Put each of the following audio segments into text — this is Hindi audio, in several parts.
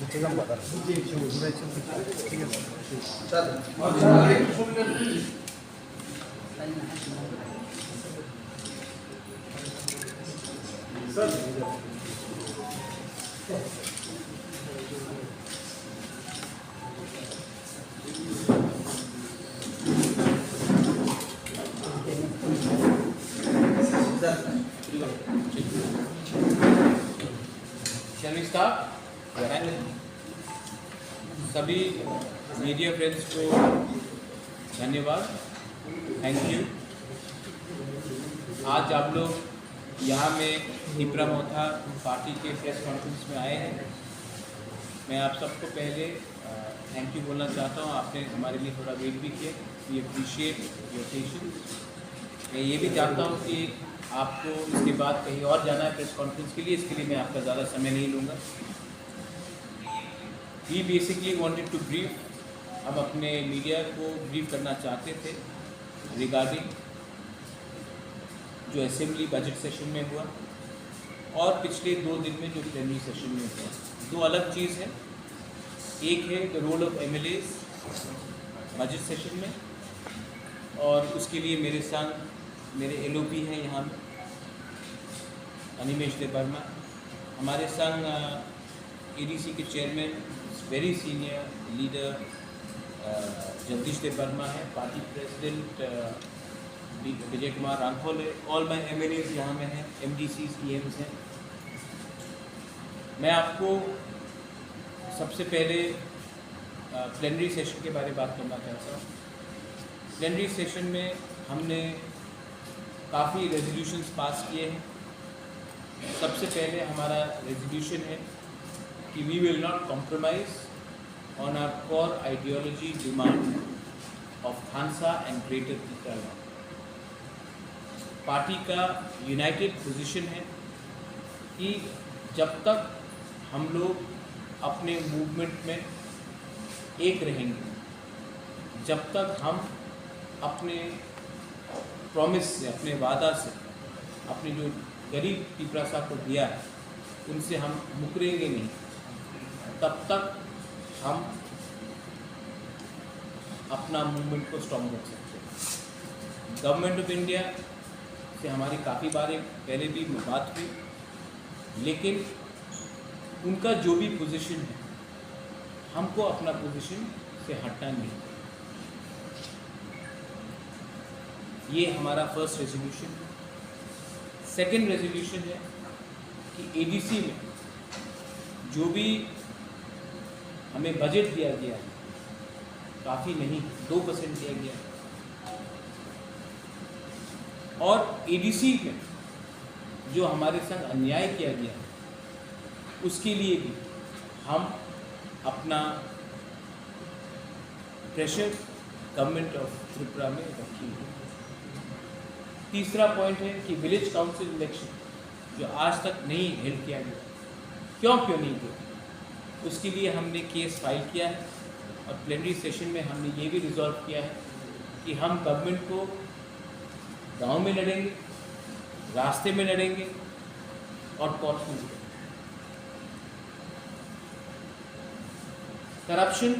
Shall we start? सभी मीडिया फ्रेंड्स को धन्यवाद, थैंक यू। आज आप लोग यहाँ में तिपरा मोथा पार्टी के प्रेस कॉन्फ्रेंस में आए हैं। मैं आप सबको पहले थैंक यू बोलना चाहता हूँ। आपने हमारे लिए थोड़ा वेट भी किया, वी अप्रिशिएट योर पेशेंस। मैं ये भी जानता हूँ कि आपको इसके बाद कहीं और जाना है प्रेस कॉन्फ्रेंस के लिए, इसके लिए मैं आपका ज़्यादा समय नहीं लूँगा। We basically wanted to brief, हम अपने मीडिया को ब्रीफ करना चाहते थे रिगार्डिंग जो असेंबली बजट सेशन में हुआ और पिछले 2 दिन में जो प्लेनरी सेशन में हुआ। 2 अलग चीज़ है, एक है the role of MLAs budget session में, और उसके लिए मेरे संग मेरे एलओपी हैं यहाँ में अनिमेश देवर्मा, हमारे संग एडीसी के chairman very senior leader Jagdish Debbarma है, पार्टी प्रेसिडेंट विजय कुमार रांखोल है, ऑल माई एमएलएज यहाँ में हैं, एमडीसीज ईएम्स हैं। मैं आपको सबसे पहले प्लेनरी सेशन के बारे में बात करना चाहता हूँ। प्लेनरी सेशन में हमने काफ़ी रेजोल्यूशंस पास किए हैं। सबसे पहले हमारा रेजोल्यूशन है कि we will not compromise on our core ideology demand of खानसा एंड ग्रेटर तिपरा। पार्टी का यूनाइटेड पोजीशन है कि जब तक हम लोग अपने मूवमेंट में एक रहेंगे, जब तक हम अपने प्रॉमिस से, अपने वादा से, अपने जो गरीब तिपरा साहब को दिया है उनसे हम मुकरेंगे नहीं, तब तक हम अपना मूवमेंट को स्ट्रॉन्ग रख सकते हैं। गवर्नमेंट ऑफ इंडिया से हमारी काफ़ी बार पहले भी बात हुई, लेकिन उनका जो भी पोजीशन है हमको अपना पोजीशन से हटना नहीं। ये हमारा फर्स्ट रेजोल्यूशन है। सेकेंड रेजोल्यूशन है कि एडीसी में जो भी हमें बजट दिया गया है, काफ़ी नहीं 2% दिया गया है, और एडीसी में जो हमारे संग अन्याय किया गया है उसके लिए भी हम अपना प्रेशर गवर्नमेंट ऑफ त्रिपुरा में रखेंगे। तीसरा पॉइंट है कि विलेज काउंसिल इलेक्शन जो आज तक नहीं हेल्ड किया गया, क्यों नहीं किया, उसके लिए हमने केस फाइल किया है और प्लेनरी सेशन में हमने ये भी रिजॉल्व किया है कि हम गवर्नमेंट को गांव में लड़ेंगे, रास्ते में लड़ेंगे और कोर्ट में लड़ेंगे। Corruption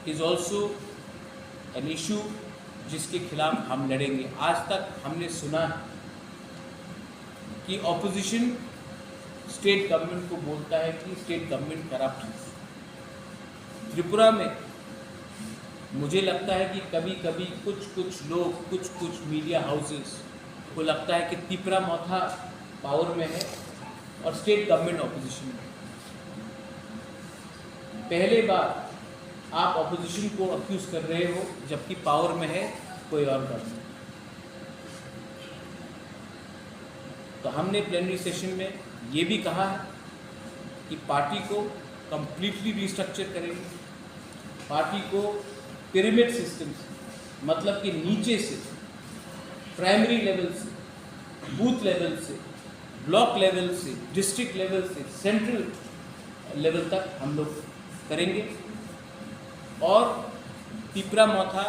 is also an issue जिसके खिलाफ हम लड़ेंगे। आज तक हमने सुना है कि ऑपोजिशन स्टेट गवर्नमेंट को बोलता है कि स्टेट गवर्नमेंट करप्ट है। त्रिपुरा में मुझे लगता है कि कभी कभी कुछ लोग, कुछ मीडिया हाउसेस को लगता है कि तिपरा मोथा पावर में है और स्टेट गवर्नमेंट ऑपोजिशन में। पहले बार आप ऑपोजिशन को अक्यूज कर रहे हो जबकि पावर में है कोई और गवर्नमेंट। तो हमने प्लेनरी सेशन में ये भी कहा है कि पार्टी को कंप्लीटली रिस्ट्रक्चर करेंगे, पार्टी को पिरामिड सिस्टम से, मतलब कि नीचे से, प्राइमरी लेवल से, बूथ लेवल से, ब्लॉक लेवल से, डिस्ट्रिक्ट लेवल से, सेंट्रल लेवल तक हम लोग करेंगे। और तिपरा मोथा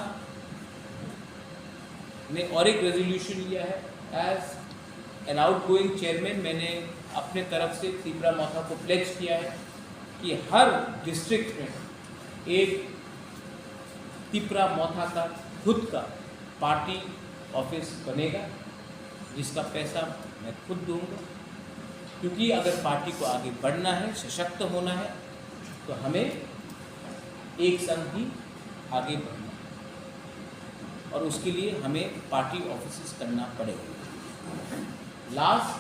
ने और एक रेजोल्यूशन लिया है। एज एन आउटगोइंग चेयरमैन मैंने अपने तरफ से तिपरा मोथा को प्लेज किया है कि हर डिस्ट्रिक्ट में एक तिपरा मोथा का खुद का पार्टी ऑफिस बनेगा, जिसका पैसा मैं खुद दूंगा। क्योंकि अगर पार्टी को आगे बढ़ना है, सशक्त होना है, तो हमें एक संग ही आगे बढ़ना है, और उसके लिए हमें पार्टी ऑफिस करना पड़ेगा। लास्ट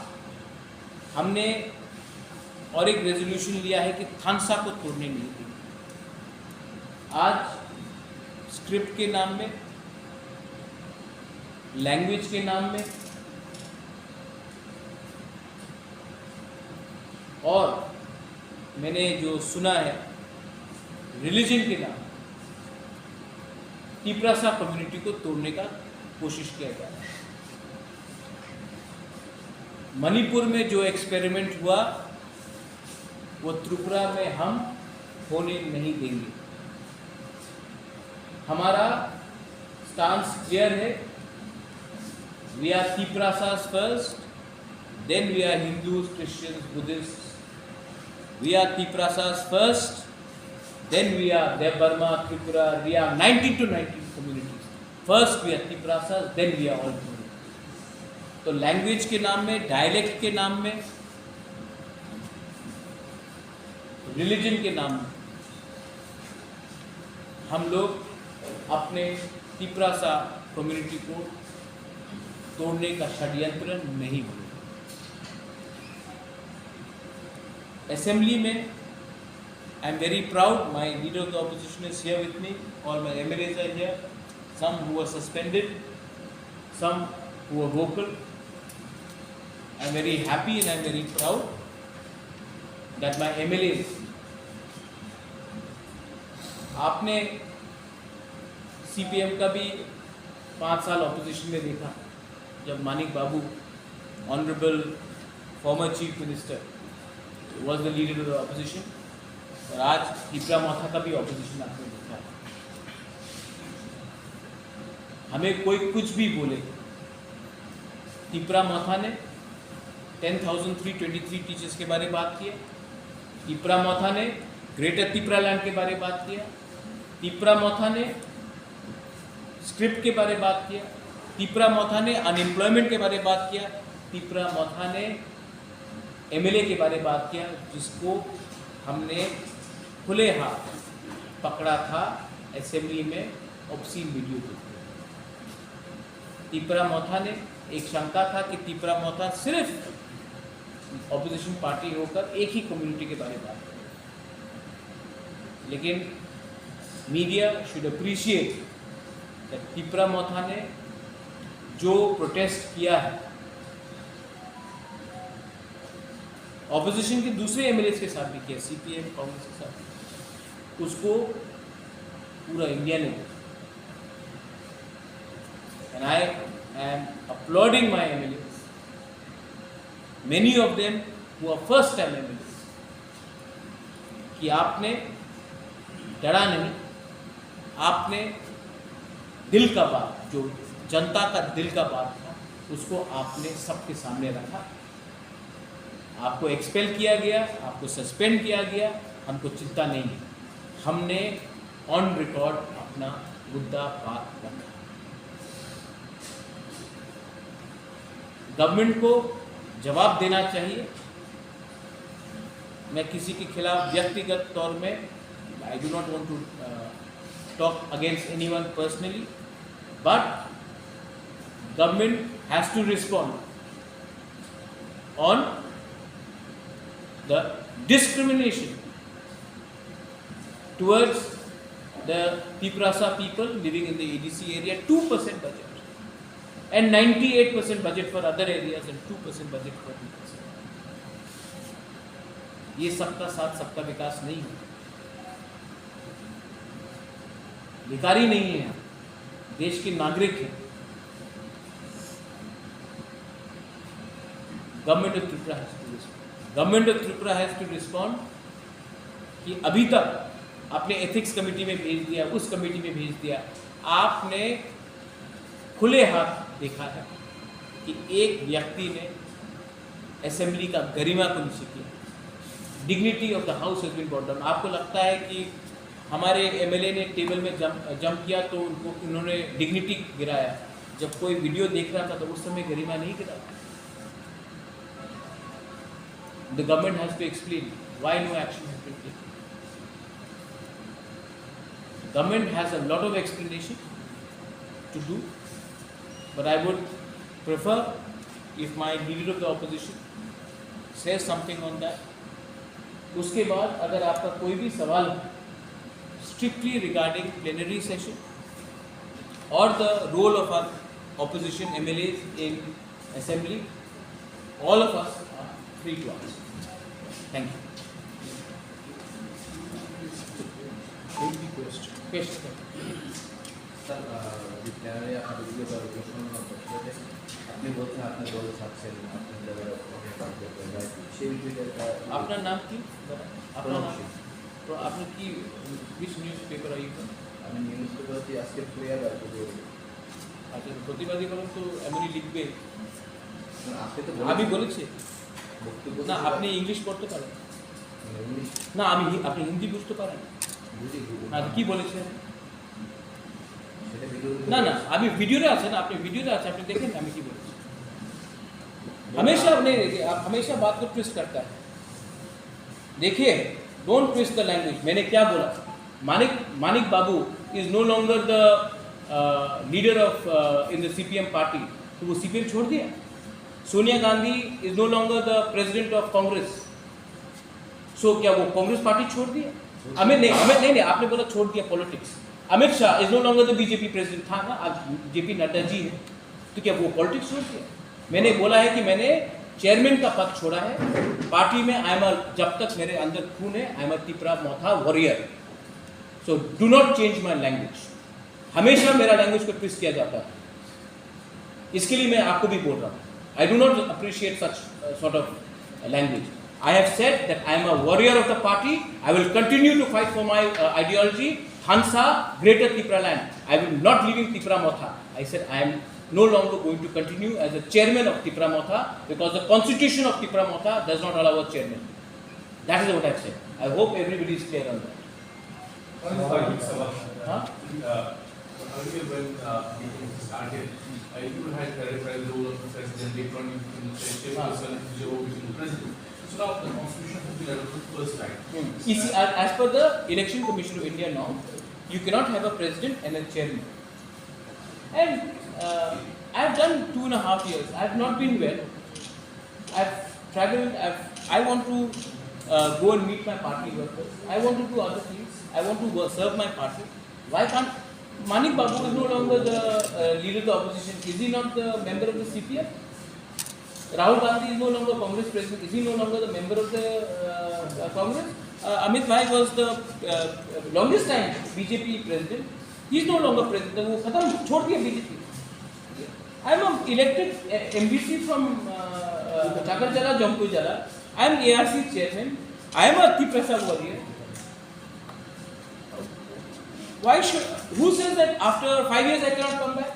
हमने और एक रेजोल्यूशन लिया है कि थानसा को तोड़ने नहीं देंगे। आज स्क्रिप्ट के नाम में, लैंग्वेज के नाम में और मैंने जो सुना है रिलीजन के नाम, तिपरासा कम्युनिटी को तोड़ने का कोशिश किया जा रहा है। मणिपुर में जो एक्सपेरिमेंट हुआ वो त्रिपुरा में हम होने नहीं देंगे। हमारा स्टांस क्लियर है, we are Tiprasas first, then we are Hindus, Christians, Buddhist. We are Tiprasas first, then we are Dev-Burma, Tripura, we are 19 to 19 communities. First we are Tiprasas, then we are all communities. तो लैंग्वेज के नाम में, डायलेक्ट के नाम में, रिलीजन के नाम में हम लोग अपने तिपरासा कम्युनिटी को तोड़ने का षड्यंत्र नहीं करेंगे। असेंबली में I am very proud, my leader of the opposition is here with me, all my MLAs are here, some who were suspended, some who were vocal. I am very happy and I am very proud that my MLAs, आपने CPM का भी 5 साल ऑपोजिशन में देखा, जब Manik babu, honourable former chief minister, was the leader of the opposition, और आज तिपरा मोथा का भी ऑपोजिशन आपने देखा है। हमें कोई कुछ भी बोले, तिपरा मोथा ने 10,323 टीचर्स के बारे में बात किया, तिपरा मोथा ने ग्रेटर तिपरा लैंड के बारे में बात किया, तिपरा मोथा ने स्क्रिप्ट के बारे में बात किया, तिपरा मोथा ने अनएम्प्लॉयमेंट के बारे में बात किया, तिपरा मोथा ने MLA के बारे में बात किया, जिसको हमने खुले हाथ पकड़ा था असेंबली में ऑब्सीन वीडियो देखते। तिपरा मोथा ने एक शंका था कि तिपरा मोथा सिर्फ ऑपोजिशन पार्टी होकर एक ही कम्युनिटी के बारे में बात करे, लेकिन media should appreciate that Tipra Motha ने जो प्रोटेस्ट किया है ऑपोजिशन के दूसरे MLAs के साथ भी किया, CPM कांग्रेस के साथ, उसको पूरा इंडिया ने, and I am applauding my MLAs, many of them who are first time MLAs, कि आपने डरा नहीं, आपने दिल का बात, जो जनता का दिल का बात था, उसको आपने सबके सामने रखा। आपको एक्सपेल किया गया, आपको सस्पेंड किया गया, हमको चिंता नहीं है, हमने ऑन रिकॉर्ड अपना मुद्दा बात रखा। गवर्नमेंट को जवाब देना चाहिए। मैं किसी के खिलाफ व्यक्तिगत तौर में, I do not want to talk against anyone personally, but government has to respond on the discrimination towards the Tiprasa people living in the ADC area, 2% budget, and 98% budget for other areas and 2% budget for Tiprasa. ये सबका साथ सबका विकास नहीं है, भिखारी नहीं है, देश के नागरिक हैं। Government of Tripura has to respond कि अभी तक आपने एथिक्स कमेटी में भेज दिया, उस कमेटी में भेज दिया, आपने खुले हाथ देखा है कि एक व्यक्ति ने असेंबली का गरिमा को नीचे किया, dignity of the house has been brought down. आपको लगता है कि हमारे एमएलए ने टेबल में जंप किया तो उनको उन्होंने डिग्निटी गिराया? जब कोई वीडियो देख रहा था तो उस समय गरिमा नहीं गिरा। The government has to explain why no action has been taken. Government has a lot of explanation to do, but I would prefer if my leader of the opposition says something on that. उसके बाद अगर आपका कोई भी सवाल strictly regarding plenary session or the role of our opposition MLAs in assembly, all of us are free to answer. Thank you. Sir plenary आपने बोलते हैं आपने दल ছাড়ছেন আপনি সেই বিষয়টা আপনার নাম কি? আপনার নাম তো আপনি কি which newspaper are you from? আমি নিউজ পেপারটি আজকে প্লেয়ার আর কি আচ্ছা, প্রতিবাদী বলেন তো এমনই লিখবে। আপনি তো আমি বলেছি বক্তব্য না, আপনি ইংলিশ পড়তে পারেন না, আপনি হিন্দি বুঝতে পারেন না, কি বলেছেন? না না, আমি ভিডিওতে আছে না, আপনি ভিডিওতে আছে, আপনি দেখেন আমি কি বলেছি। हमेशा नहीं देखिए, आप हमेशा बात को ट्विस्ट करता है। देखिए, डोंट ट्विस्ट द लैंग्वेज। मैंने क्या बोला? Manik babu is no longer the leader of in the CPM party, तो वो सीपीएम छोड़ दिया। Sonia Gandhi is no longer the president of Congress, so क्या वो कांग्रेस पार्टी छोड़ दिया? हमें नहीं, आपने बोला छोड़ दिया politics. Amit Shah is no longer the BJP president, था ना, आज जेपी नड्डा जी है, तो क्या वो पॉलिटिक्स छोड़ दिया? मैंने बोला है कि मैंने चेयरमैन का पद छोड़ा है पार्टी में। जब तक मेरे अंदर खून है, I am a Tipra Motha warrior. So do not change my language. हमेशा मेरा लैंग्वेज को ट्विस्ट किया जाता है, इसके लिए मैं आपको भी बोल रहा हूँ। आई do not appreciate such sort of language. I have said that I am a warrior of the party. I will continue to fight for my ideology. Hansa, Greater Tripura land. I will not leaving Tripura Motha. I said I am no longer going to continue as a chairman of Tripura Motha because the constitution of Tripura Motha does not allow a chairman. That is what I have said. I hope everybody is clear on that. Earlier when meeting started, you had clarified the role of the president, later on you chairperson, the president. So now the constitution has been adopted first time. As per the Election Commission of India now, you cannot have a president and a chairman. And I have done 2.5 years. I have not been well. I have traveled. I want to go and meet my party workers. I want to do other things. I want to serve my party. Why can't Manik Babu is no longer the leader of the opposition? Is he not the member of the CPF? Rahul Gandhi is no longer Congress president. Is he no longer the member of the Congress? Amit Bhai was the longest time BJP president. He is no longer president. वो खत्म छोड़ दिया BJP. I am elected MBC from Chakarjala, Jamkujala. I am ARC chairman. I am a Tiprasa warrior. Why should? Who says that after 5 years I cannot come back?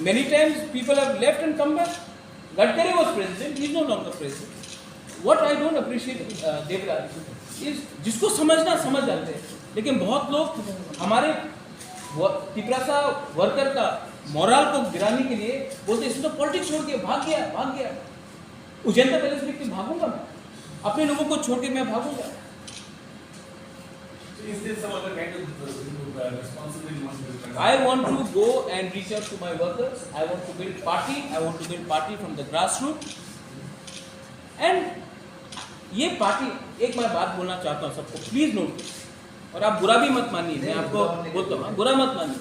Many times people have left and come back. Gadkari was president, he is no longer president. What I don't appreciate, Devraj, is जिसको समझना समझ जाते हैं, लेकिन बहुत लोग हमारे तिपरासा वर्कर का मोरल को गिराने के लिए बोलते इसने तो पॉलिटिक्स छोड़ दिया, भाग गया। उजेंद्र पैलेस लिख के भागूंगा मैं, अपने लोगों को छोड़ के मैं भागूंगा। Is there some other kind of responsibility you want to do? I want to go and reach out to my workers. I want to build party. I want to build party from the grassroots. And ये पार्टी, एक मैं बात बोलना चाहता हूँ सबको, प्लीज नोट, और आप बुरा भी मत मानिए, मैं आपको बोलता हूँ, बुरा मत मानिए।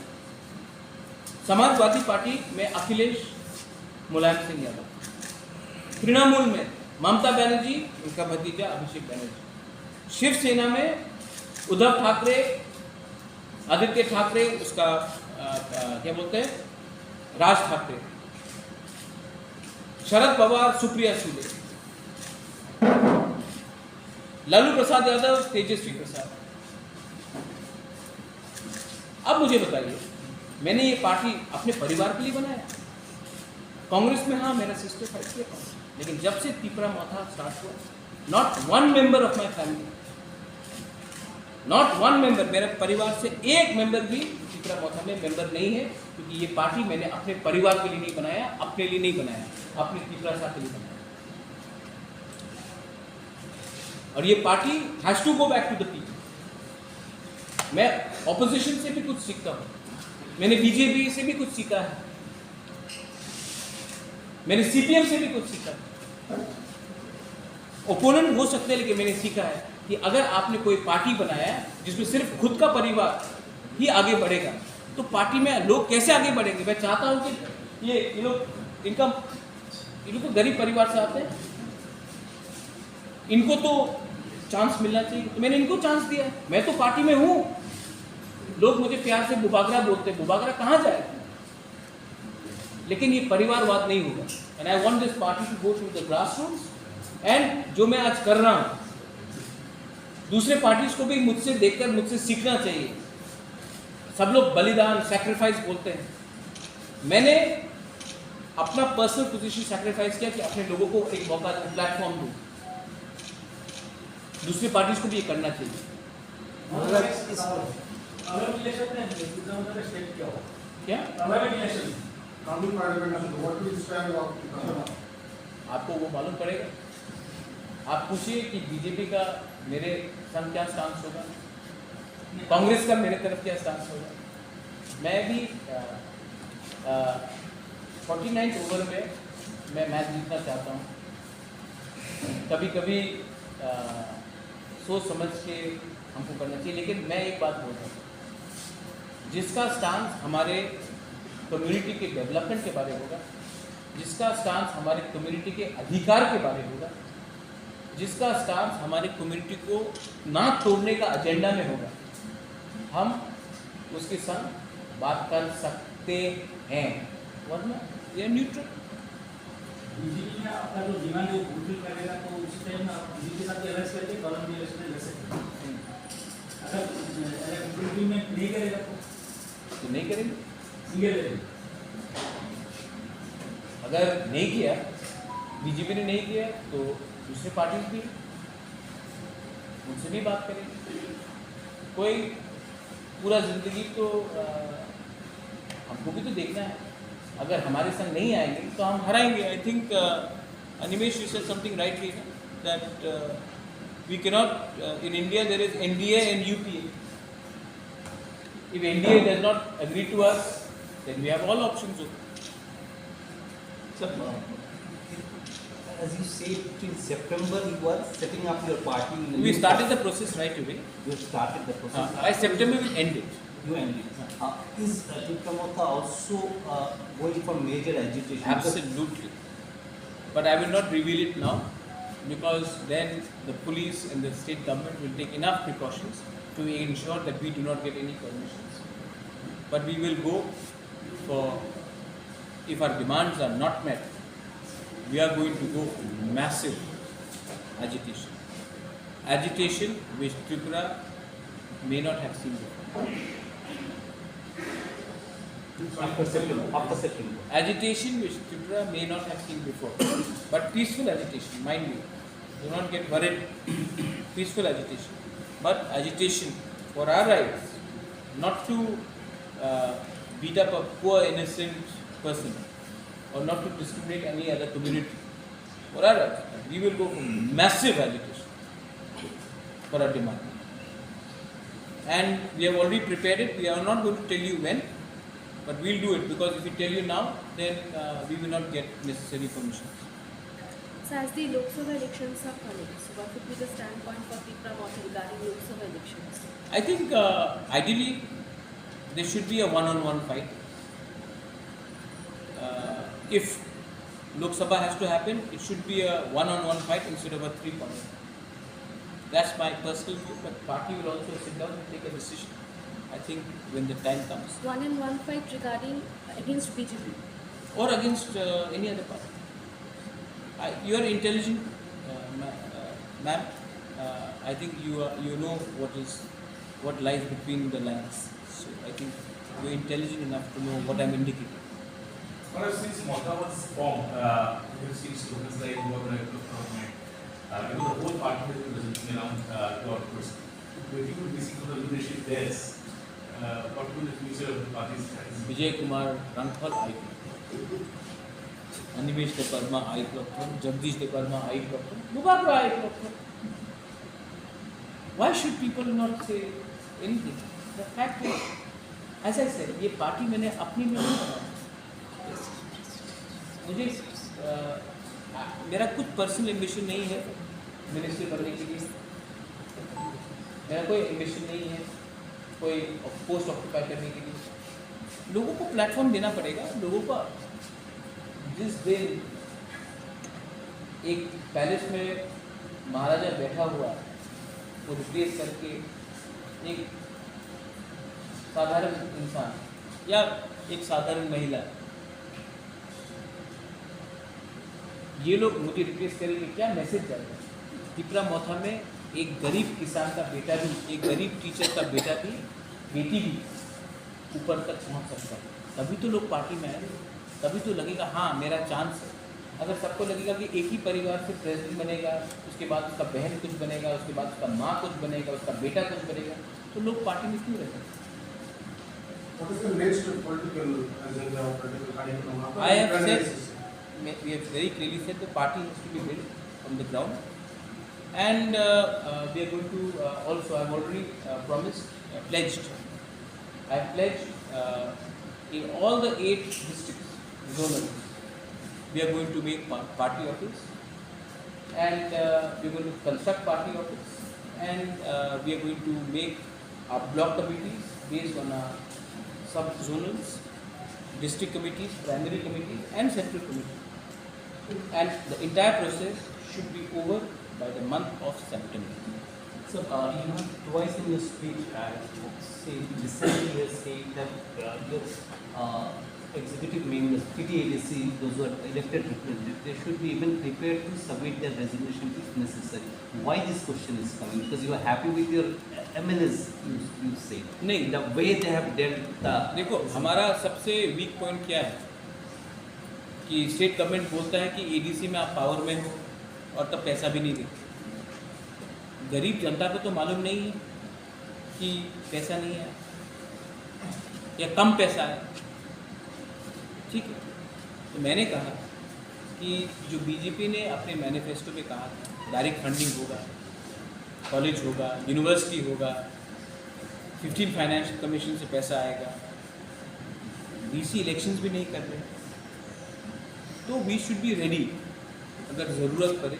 समाजवादी पार्टी में अखिलेश मुलायम सिंह यादव, तृणमूल में ममता बनर्जी, उनका भतीजा अभिषेक बनर्जी, शिवसेना में उद्धव ठाकरे, आदित्य ठाकरे, उसका क्या बोलते हैं, राज ठाकरे, शरद पवार, सुप्रिया सुले, लालू प्रसाद यादव, तेजस्वी प्रसाद। अब मुझे बताइए, मैंने ये पार्टी अपने परिवार के लिए बनाया? कांग्रेस में हाँ, मेरा सिस्टर फाइट किया कांग्रेस। लेकिन जब से तीपरा मौथा स्टार्ट हुआ, not one member of my family, not one member, मेरे परिवार से एक मेंबर भी तीपरा मौथा में मेंबर नहीं है, क्योंकि ये पार्टी मैंने अपने परिवार के लिए नहीं बनाया, अपने लिए नहीं बनाया, अपने तीपरा साहब के लिए बनाया। और ये party has to go back to the people. मैं ऑपोजिशन से भी कुछ सीखता हूँ, मैंने बीजेपी से भी कुछ सीखा है, मैंने सीपीएम से भी कुछ सीखा है। ओपोनेंट हो सकते हैं, लेकिन मैंने सीखा है कि अगर आपने कोई पार्टी बनाया है जिसमें सिर्फ खुद का परिवार ही आगे बढ़ेगा, तो पार्टी में लोग कैसे आगे बढ़ेंगे। मैं चाहता हूं कि ये लोग तो गरीब परिवार से आते हैं, इनको तो चांस मिलना चाहिए, तो मैंने इनको चांस दिया। मैं तो पार्टी में हूं, लोग मुझे प्यार से बुबागरा बोलते हैं, बुबागरा कहाँ जाए, लेकिन ये परिवारवाद नहीं होगा। And I want this party to go to the grass roots. And जो मैं आज कर रहा हूं, दूसरे पार्टीज को भी मुझसे देखकर मुझसे सीखना चाहिए। सब लोग बलिदान, सैक्रिफाइस बोलते हैं, मैंने अपना पर्सनल पोजीशन सैक्रिफाइस किया कि अपने लोगों को एक मौका दूं, प्लेटफॉर्म दूं। दूसरी पार्टीज को भी ये करना चाहिए। क्या आपको वो मालूम पड़ेगा, आप पूछिए कि बीजेपी का मेरे संग क्या स्टांस होगा, कांग्रेस का मेरे तरफ क्या स्टांस होगा। मैं भी 49 ओवर में मैं मैच जीतना चाहता हूँ। कभी कभी सोच समझ के हमको करना चाहिए, लेकिन मैं एक बात बोल रहा हूँ, जिसका स्टांस हमारे कम्युनिटी के डेवलपमेंट के बारे होगा, जिसका स्टांस हमारे कम्युनिटी के अधिकार के बारे होगा, जिसका स्टांस हमारे कम्युनिटी को ना तोड़ने का एजेंडा में होगा, हम उसके संग बात कर सकते हैं, वरना ये न्यूट्रल। बीजेपी में अपना जो डिमांड है वो फुलफिल करेगा, तो उस टाइम आप बीजेपी के साथ एलायंस करके कॉलम में इलेक्शन लड़ सकते हैं। अगर फुलफिलमेंट नहीं करेगा तो नहीं करेंगे। सिंगल रहेगा। अगर नहीं किया, बीजेपी ने नहीं किया, तो दूसरे पार्टीज भी उनसे भी बात करेंगे। कोई पूरा जिंदगी तो हमको भी तो देखना है। अगर हमारे संग नहीं आएंगे तो हम हराएंगे। I think Animesh you said something rightly that we cannot in India there is NDA and UPA. If NDA does not agree to us, then we have all options open. As you said, till September you are setting up your party. We started the process right away. You started the process. By September we will end it. You end it. Is Tikka Motha also going for major agitation? Absolutely. But I will not reveal it now, because then the police and the state government will take enough precautions to ensure that we do not get any permissions. But we will go for, if our demands are not met, we are going to go for massive agitation. Agitation which Tripura may not have seen before. After September. Agitation which Tripura may not have seen before. But peaceful agitation, mind you. Do not get worried. Peaceful agitation. But agitation for our rights, not to beat up a poor innocent person or not to discriminate any other community. For our rights, we will go for massive agitation for our demand. And we have already prepared it. We are not going to tell you when, but we'll do it, because if we tell you now, then we will not get necessary permissions. So as the Lok Sabha elections are coming, so what would be the standpoint for Tripura Motha regarding Lok Sabha elections? I think ideally there should be a one-on-one fight. If Lok Sabha has to happen, it should be a one-on-one fight instead of a three-point. That's my personal view, but party will also sit down and take a decision, I think, when the time comes. One-on-one fight regarding against BJP Or against any other party. You are intelligent, ma'am. I think you know what lies between the lines. So I think you are intelligent enough to know what I am indicating. Or since Motha was formed, it seems looks like more like a government. Because the whole party has been resulting around the outputs. If you would listen to the leadership there, what will the future of the party stand? Vijay Kumar Rangphal I club, Animesh Debbarma I club, Jagdish Debbarma I club, Mubarak I club. Why should people not say anything? The fact is, as I said, ये पार्टी मैंने अपनी में नहीं बनाई. मुझे मेरा कुछ पर्सनल एम्बिशन नहीं है मिनिस्ट्री बनने के लिए. मेरा कोई एम्बिशन नहीं है कोई पोस्ट ऑक्यूपाई करने के लिए. लोगों को प्लेटफॉर्म देना पड़ेगा. लोगों को जिस दिन एक पैलेस में महाराजा बैठा हुआ है वो रिप्लेस करके एक साधारण इंसान या एक साधारण महिला, ये लोग मुझे रिप्लेस करेंगे, क्या मैसेज जाएगा? तिपरा मोथा में एक गरीब किसान का बेटा भी, एक गरीब टीचर का बेटा भी, बेटी भी ऊपर तक पहुंच सकता है. तभी तो लोग पार्टी में आएंगे, तभी तो लगेगा हाँ मेरा चांस है. अगर सबको लगेगा कि एक ही परिवार से प्रेसिडेंट बनेगा, उसके बाद उसका बहन कुछ बनेगा, उसके बाद उसका माँ कुछ बनेगा, उसका बेटा कुछ बनेगा, तो लोग पार्टी में क्यों रहेंगे? What is the next political agenda or political curriculum? I have said, we have very clearly said the party has to be built from the ground, and we are going to also, I have already promised, pledged. I have pledged in all the 8 districts, zonal, we are going to make party office, and we are going to construct party office, and we are going to make our block committees based on our sub-zonals, district committees, primary committees, and central committees. And the entire process should be over by the month of September. So, you have twice in your speech, say, recently you have said that your executive members, TTADC, those who are elected representatives, they should be even prepared to submit their resignation if necessary. Why this question is coming? Because you are happy with your MLAs, you say. नहीं, The way they have dealt the... देखो हमारा सबसे वीक पॉइंट क्या है कि स्टेट गवर्नमेंट बोलता है कि एडीसी में आप पावर में हो और तब पैसा भी नहीं देते. गरीब जनता को तो मालूम नहीं है कि पैसा नहीं है या कम पैसा है. ठीक है, तो मैंने कहा कि जो बीजेपी ने अपने मैनिफेस्टो में कहा था डायरेक्ट फंडिंग होगा, कॉलेज होगा, यूनिवर्सिटी होगा, 15 फाइनेंशियल कमीशन से पैसा आएगा, डीसी इलेक्शंस भी नहीं कर रहे, तो वी शुड बी रेडी. अगर ज़रूरत पड़े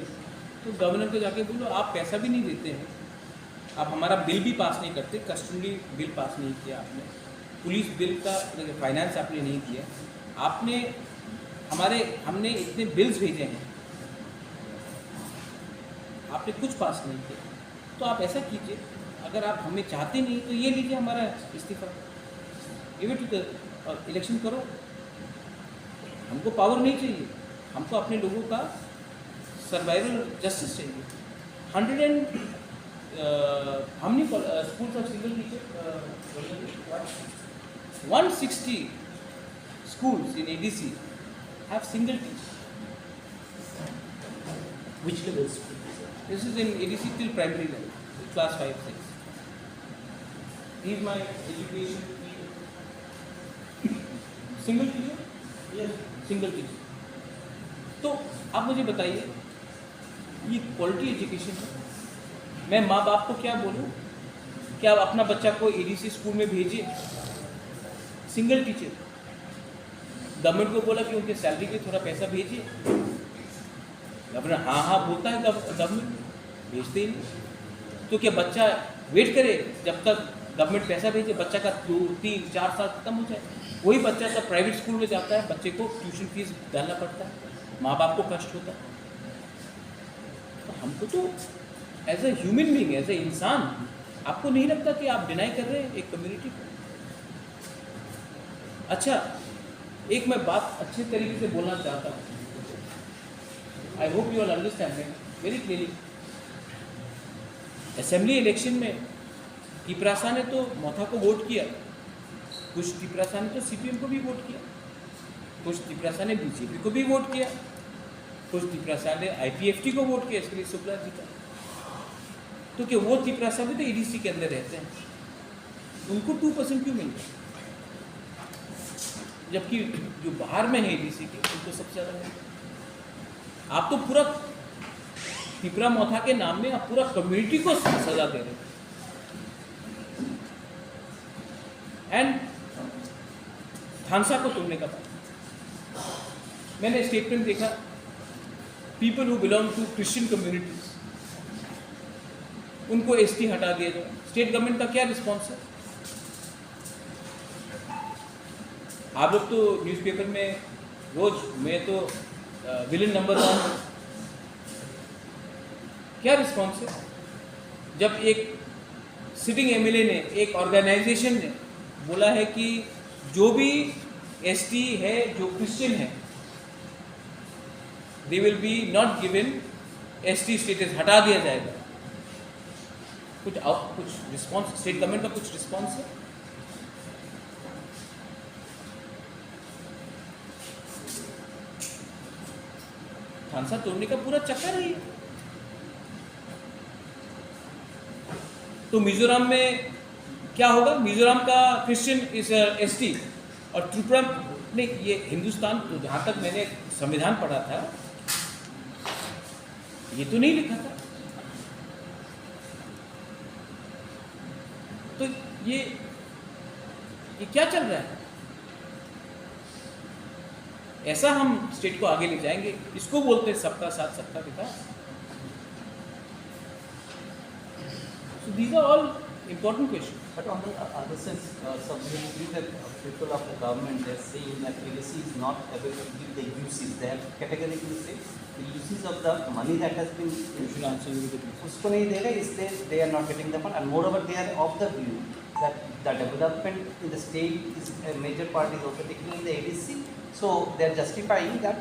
तो गवर्नर को जाके बोलो आप पैसा भी नहीं देते हैं, आप हमारा बिल भी पास नहीं करते, कस्टमरी बिल पास नहीं किया आपने, पुलिस बिल का फाइनेंस आपने नहीं किया, आपने हमने इतने बिल्स भेजे हैं, आपने कुछ पास नहीं किया. तो आप ऐसा कीजिए, अगर आप हमें चाहते नहीं तो ये लीजिए हमारा इस्तीफा, give it to the election करो. हमको पावर नहीं चाहिए, हमको अपने लोगों का सर्वाइवल जस्टिस चाहिए. 100 how many schools have single teacher? 160 schools in ADC have single teacher. Which level school? This is in ADC till primary level, class 5, 6. He is my education teacher. Single teacher? Yes. Single teacher. तो आप मुझे बताइए, ये क्वालिटी एजुकेशन है? मैं माँ बाप को क्या बोलूँ कि आप अपना बच्चा को एडीसी स्कूल में भेजिए, सिंगल टीचर. गवर्नमेंट को बोला कि उनके सैलरी के थोड़ा पैसा भेजिए, गवर्नर हाँ बोलता है, गवर्नमेंट भेजते ही नहीं. तो क्या बच्चा वेट करे जब तक गवर्नमेंट पैसा भेजे, बच्चा का 2, 3, 4 साल खत्म हो जाए? वही बच्चा जब प्राइवेट स्कूल में जाता है, बच्चे को ट्यूशन फीस डालना पड़ता है, माँ बाप को कष्ट होता है. तो हमको तो as a human being, as a इंसान, आपको नहीं लगता कि आप डिनाई कर रहे हैं एक कम्युनिटी को? अच्छा, एक मैं बात अच्छे तरीके से बोलना चाहता हूँ. I hope you all understand very clearly. Assembly election में टिपरासा ने तो मोथा को वोट किया, कुछ टिपरासा ने तो सीपीएम को भी वोट किया. कुछ तिपरासा ने बीजेपी को भी वोट किया, कुछ तिपरासा ने आईपीएफटी को वोट किया, इसके लिए शुक्ला जीता। तो क्या वो तिपरासा भी तो एडीसी के अंदर रहते हैं, उनको 2% क्यों मिल रहा है? जबकि जो बाहर में है एडीसी के उनको सबसे ज़्यादा मिल रहा है। आप तो पूरा तिपरा मोथा के नाम में आप पूरा कम्युनिटी को सजा दे रहे हैं। एंड थानसा को तोड़ने का बात, मैंने स्टेटमेंट देखा, people who belong to Christian communities उनको एसटी हटा दिया जाए। स्टेट गवर्नमेंट का क्या रिस्पॉन्स है? आप लोग तो न्यूज़पेपर में रोज, मैं तो विलन नंबर 1, क्या रिस्पॉन्स है? जब एक सिटिंग एमएलए ने, एक ऑर्गेनाइजेशन ने बोला है कि जो भी एसटी है जो क्रिश्चियन है they will be not given ST status, हटा दिया जाएगा। कुछ रिस्पॉन्स स्टेट गवर्नमेंट का कुछ रिस्पॉन्स है? थानसा तोड़ने का पूरा चक्कर है ये। तो मिजोरम में क्या होगा? मिजोरम का क्रिश्चियन इज एसटी और त्रिपुरा नहीं, ये हिंदुस्तान, तो जहाँ तक मैंने संविधान पढ़ा था ये तो नहीं लिखा था। तो ये क्या चल रहा है? ऐसा हम स्टेट को आगे ले जाएंगे? इसको बोलते हैं सबका साथ सबका विकास। So these are all important questions. But on the other sense, subjectively, the people of the government, they are saying that legacy is not available with the uses. They have categorically said the uses of the money that has been You should answer me with this. उसको नहीं देगा, इसलिए they are not getting the fund. And moreover, they are of the view that the development in the state is a major part is also taken in the ADC. So they are justifying that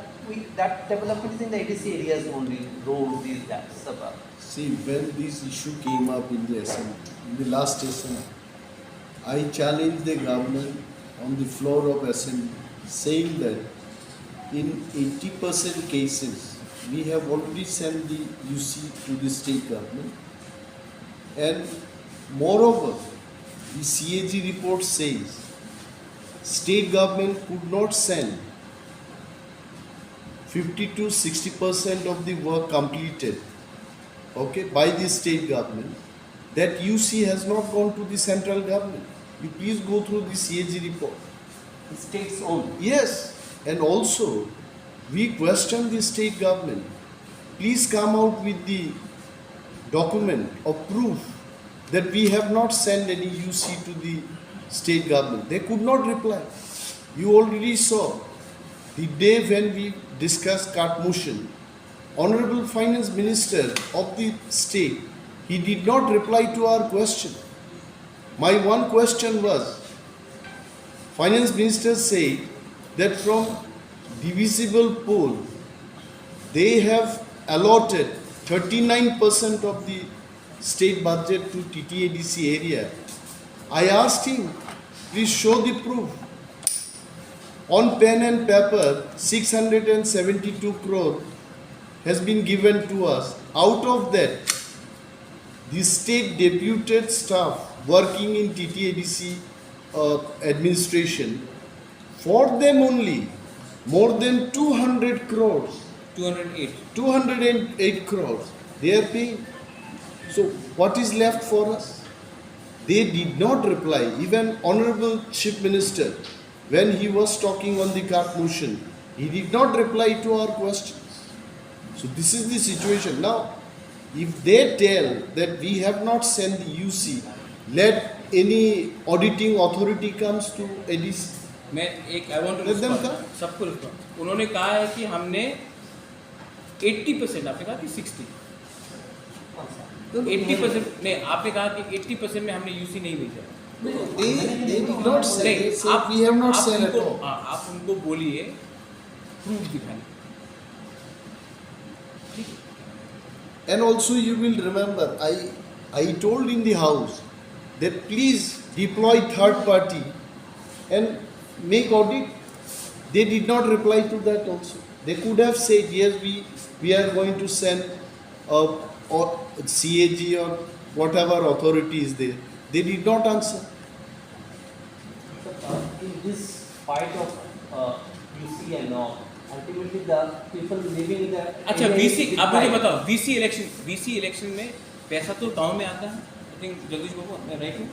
that development is in the ADC areas only, roads, these, that, suburb. See, when this issue came up in the assembly, in the last assembly, I challenged the government on the floor of assembly, saying that in 80% cases, we have already sent the UC to the state government, and moreover, the CAG report says state government could not send 50 to 60% of the work completed, okay, by the state government. That UC has not gone to the central government. You please go through the CAG report. The state's own. Yes, and also we question the state government. Please come out with the document of proof that we have not sent any UC to the state government. They could not reply. You already saw the day when we discussed carte motion. Honorable Finance Minister of the state, he did not reply to our question. My one question was, Finance Minister said that from divisible pool, they have allotted 39% of the state budget to TTADC area. I asked him, please show the proof. On pen and paper, 672 crore has been given to us. Out of that, the state deputed staff working in TTADC administration, for them only, more than 200 crores, 208 crores, they are paying. So what is left for us? They did not reply. Even Honorable Chief Minister, when he was talking on the carte motion, he did not reply to our questions. So this is the situation. Now, if they tell that we have not sent the UC, let any auditing authority comes to ADC. मैं एक I want to Let them respond, come. सबको रिस्पॉन्ड। उन्होंने कहा है कि हमने 80%, आपने कहा कि 60, 80% नहीं, आपने कहा कि 80% में हमने यूसी नहीं भेजा। They did not say. नहीं, They said we have not sent at all. आप उनको बोलिए प्रूफ दिखाने। And also you will remember, I told in the house that please deploy third party and make audit. They did not reply to that also. They could have said, yes, we are going to send or CAG or whatever authority is there. They did not answer. In this fight of VC and all, ultimately the people living in the अच्छा area VC, is आप मुझे deprived. बताओ VC इलेक्शन में पैसा तो गांव में आता है। आई थिंक जगदीश बाबू मैं राइट हूँ?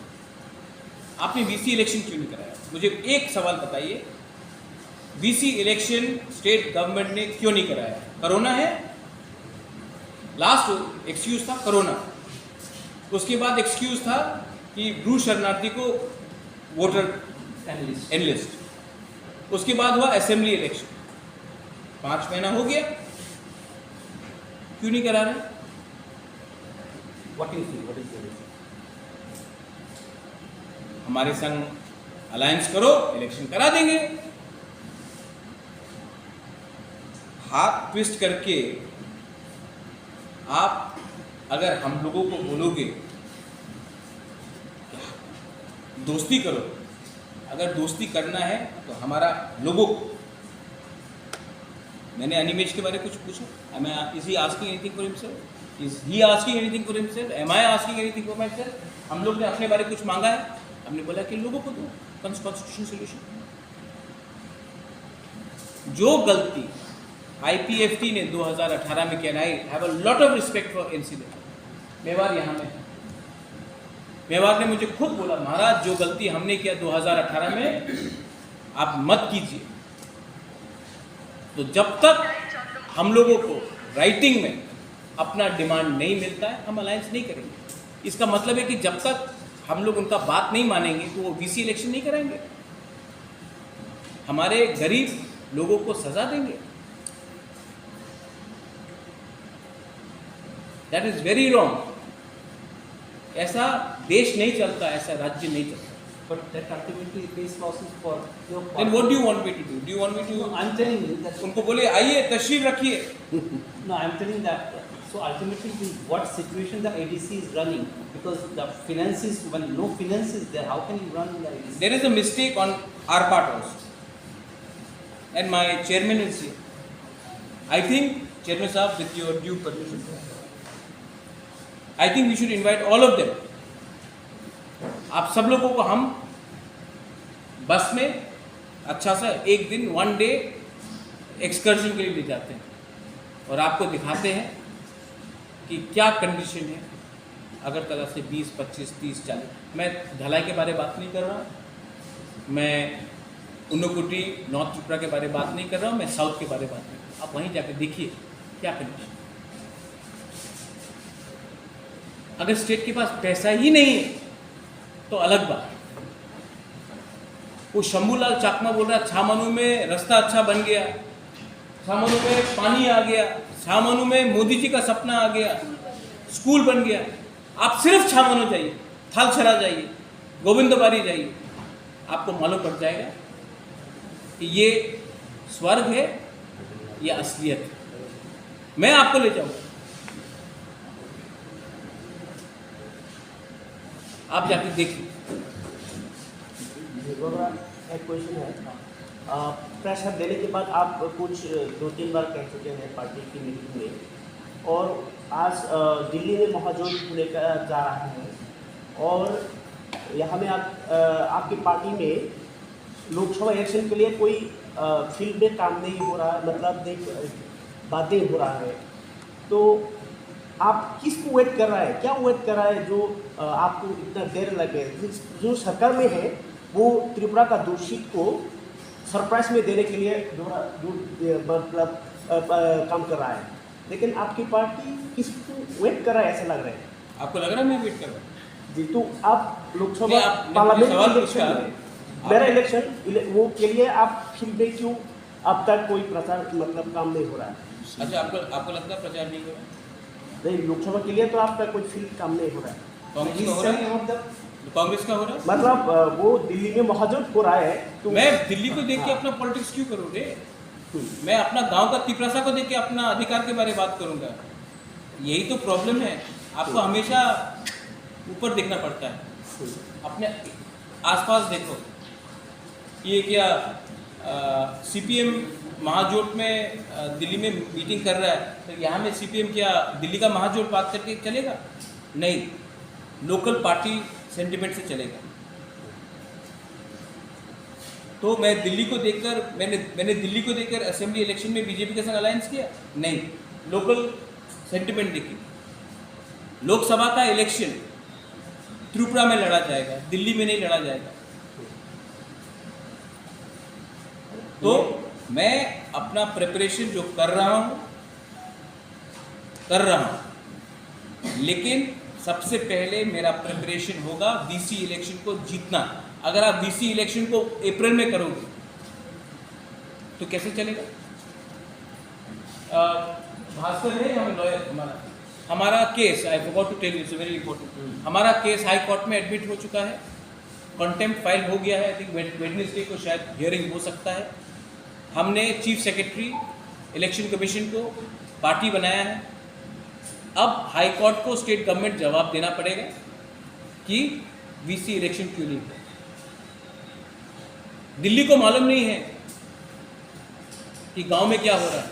आपने VC इलेक्शन क्यों नहीं कराया? मुझे एक सवाल बताइए, VC इलेक्शन स्टेट गवर्नमेंट ने क्यों नहीं कराया? कोरोना है, लास्ट एक्सक्यूज था कोरोना, उसके बाद एक्सक्यूज था कि ब्रू शरणार्थी को वोटर Analyst. एनलिस्ट, उसके बाद हुआ असेंबली इलेक्शन, 5 महीना हो गया, क्यों नहीं करा रहे? What do you think? What is the reason? हमारे संग अलायंस करो, इलेक्शन करा देंगे। हाथ ट्विस्ट करके आप अगर हम लोगों को बोलोगे दोस्ती करो, अगर दोस्ती करना है तो हमारा लोगों को, मैंने अनिमेश के बारे में कुछ पूछा, is he asking anything for himself? Is he asking anything for himself? Am I asking anything for myself? हम लोग ने अपने बारे में कुछ मांगा है? हमने बोला कि लोगों को दो कॉन्स्टिट्यूशन सोल्यूशन। जो गलती IPFT ने 2018 में किया, I have a lot of respect for NCL। Mewar यहाँ में है, मेवाड़ ने मुझे खुद बोला, महाराज जो गलती हमने किया 2018 में आप मत कीजिए। तो जब तक हम लोगों को राइटिंग में अपना डिमांड नहीं मिलता है, हम अलायंस नहीं करेंगे। इसका मतलब है कि जब तक हम लोग उनका बात नहीं मानेंगे तो वो VC इलेक्शन नहीं कराएंगे, हमारे गरीब लोगों को सजा देंगे। That is very wrong. ऐसा देश नहीं चलता, ऐसा राज्य नहीं चलता। But that ultimately face losses for your party. Then what do you want me to do? Do you want me to? No, I'm telling you that. उनको बोले आइए तशरीफ रखिए। No, I'm telling that. So ultimately, in what situation the ADC is running, because the finances, when no finance is there, how can you run the ADC? There is a mistake on our part also, and my chairman is here. I think, Chairman Saab, with your due permission, I think we should invite all of them. आप सब लोगों को हम बस में अच्छा सा एक दिन 1 डे एक्सकर्शन के लिए ले जाते हैं और आपको दिखाते हैं कि क्या कंडीशन है अगरतला से 20, 25, 30, 40। मैं ढलाई के बारे में बात नहीं कर रहा, मैं उन्नकुटी नॉर्थ त्रिपुरा के बारे में बात नहीं कर रहा हूँ, मैं साउथ के बारे में बात नहीं कर रहा। आप वहीं जाकर देखिए क्या कंडीशन। अगर स्टेट के पास पैसा ही नहीं है तो अलग बात। वो शंभूलाल चाकमा बोल रहा है छामनू में रास्ता अच्छा बन गया, छामनू में पानी आ गया, छामनू में मोदी जी का सपना आ गया, स्कूल बन गया। आप सिर्फ छामनू जाइए, थालछरा जाइए, गोविंदबारी जाइए, आपको मालूम पड़ जाएगा कि ये स्वर्ग है, ये असलियत है। मैं आपको ले जाऊंगा, आप जाके देखिए। एक क्वेश्चन है, प्रेशर देने के बाद आप कुछ 2-3 बार कह चुके हैं पार्टी की मीटिंग में, और आज दिल्ली में महाजोत लेकर जा रहे हैं, और यहाँ में आपकी पार्टी में लोकसभा इलेक्शन के लिए कोई फील्ड में काम नहीं हो रहा, मतलब बातें हो रहा है, तो आप किसको वेट कर रहा है, क्या वेट कर रहा है जो आपको इतना देर लगे? जो सरकार में है वो त्रिपुरा का दूषित को सरप्राइज में देने के लिए मतलब काम कर रहा है, लेकिन आपकी पार्टी किसको वेट कर रहा है ऐसा लग रहा है? आपको लग रहा है मैं वेट कर रहा हूँ? जी, तो आप लोकसभा नहीं, पार्लियामेंट सवाल इलेक्शन पूछा। में मेरा इलेक्शन वो के लिए आप फील्ड में क्यों अब तक कोई प्रचार मतलब काम नहीं हो रहा है? अच्छा, आपको लगता है प्रचार नहीं हो रहा? नहीं, लोकसभा के लिए तो आपका कोई फील्ड काम नहीं हो रहा है। कांग्रेस का हो रहा है? कांग्रेस का हो रहा है? मतलब वो दिल्ली में महाजोत हो रहा है, तो मैं दिल्ली को देख के अपना पॉलिटिक्स क्यों करूँ रे? मैं अपना गांव का तिपरासा को देख के अपना अधिकार के बारे में बात करूंगा। यही तो प्रॉब्लम है, आपको हमेशा ऊपर देखना पड़ता है, अपने आसपास देखो। ये क्या सीपीएम महाजोट में दिल्ली में मीटिंग कर रहा है, तो यहाँ में सीपीएम क्या दिल्ली का महाजोट बात करके चलेगा? नहीं, लोकल पार्टी सेंटिमेंट से चलेगा। तो मैं दिल्ली को देखकर मैंने दिल्ली को देखकर असेंबली इलेक्शन में बीजेपी के संग अलायंस किया? नहीं, लोकल सेंटिमेंट देखी। लोकसभा का इलेक्शन त्रिपुरा में लड़ा जाएगा, दिल्ली में नहीं लड़ा जाएगा। तो मैं अपना प्रिपरेशन जो कर रहा हूं, लेकिन सबसे पहले मेरा प्रिपरेशन होगा वीसी इलेक्शन को जीतना। अगर आप वीसी इलेक्शन को अप्रैल में करोगे तो कैसे चलेगा? भास्कर है लॉयर, हमारा case, I forgot to tell you, it's very important, हमारा केस हाई कोर्ट में एडमिट हो चुका है, कंटेम्प्ट फाइल हो गया है। आई थिंक वेडनेसडे को शायद हियरिंग हो सकता है। हमने चीफ सेक्रेटरी इलेक्शन कमीशन को पार्टी बनाया है। अब हाई कोर्ट को स्टेट गवर्नमेंट जवाब देना पड़ेगा कि वीसी इलेक्शन क्यों नहीं हुआ। दिल्ली को मालूम नहीं है कि गांव में क्या हो रहा है,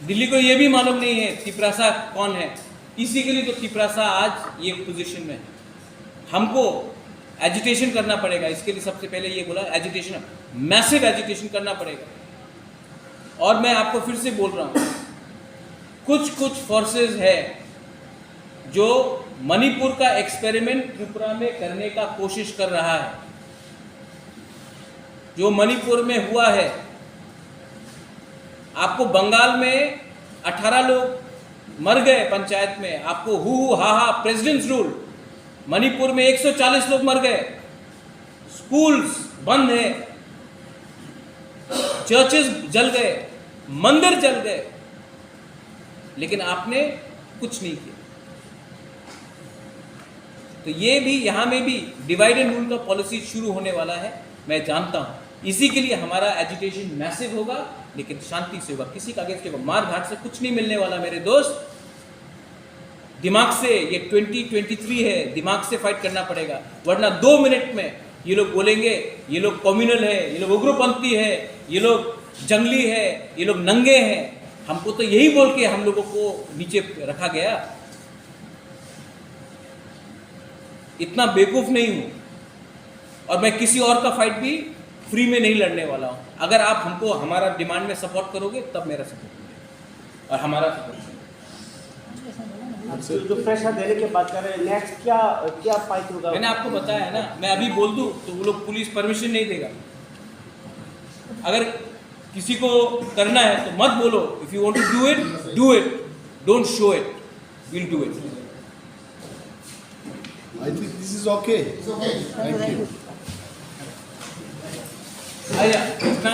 दिल्ली को यह भी मालूम नहीं है तिपरासा कौन है। इसी के लिए तो तिपरासा आज ये पोजीशन में है। हमको एजिटेशन करना पड़ेगा, इसके लिए सबसे पहले ये बोला एजिटेशन, मैसिव एजिटेशन करना पड़ेगा। और मैं आपको फिर से बोल रहा हूँ, कुछ फोर्सेस है जो मणिपुर का एक्सपेरिमेंट त्रिपुरा में करने का कोशिश कर रहा है। जो मणिपुर में हुआ है, आपको बंगाल में 18 लोग मर गए पंचायत में, आपको हु हा प्रेसिडेंट्स रूल। मणिपुर में 140 लोग मर गए, स्कूल्स बंद है, चर्चेस जल गए, मंदिर जल गए, लेकिन आपने कुछ नहीं किया। तो ये भी यहाँ में भी डिवाइड एंड रूल का पॉलिसी शुरू होने वाला है, मैं जानता हूँ। इसी के लिए हमारा एजुटेशन मैसिव होगा, लेकिन शांति से होगा, किसी का अगेंस्ट होगा। मार घाट से कुछ नहीं मिलने वाला मेरे दोस्त। दिमाग से, ये 2023 है, दिमाग से फाइट करना पड़ेगा, वरना 2 मिनट में ये लोग बोलेंगे ये लोग कम्युनल है, ये लोग उग्रपंथी है, ये लोग जंगली है, ये लोग नंगे हैं। हमको तो यही बोल के हम लोगों को नीचे रखा गया। इतना बेवकूफ नहीं हूं, और मैं किसी और का फाइट भी फ्री में नहीं लड़ने वाला हूं। अगर आप हमको हमारा डिमांड में सपोर्ट करोगे तब मेरा सपोर्ट मिलेगा और हमारा सपोर्ट। जो प्रेशर देने की बात कर रहे हैं, नेक्स्ट क्या फाइट होगा? मैंने आपको बताया है ना, मैं अभी बोल दूं तो वो लोग पुलिस परमिशन नहीं देगा। अगर किसी को करना है तो मत बोलो, if you want to do it, don't show it, will do it. I think this is okay. It's okay. Thank you. आया इतना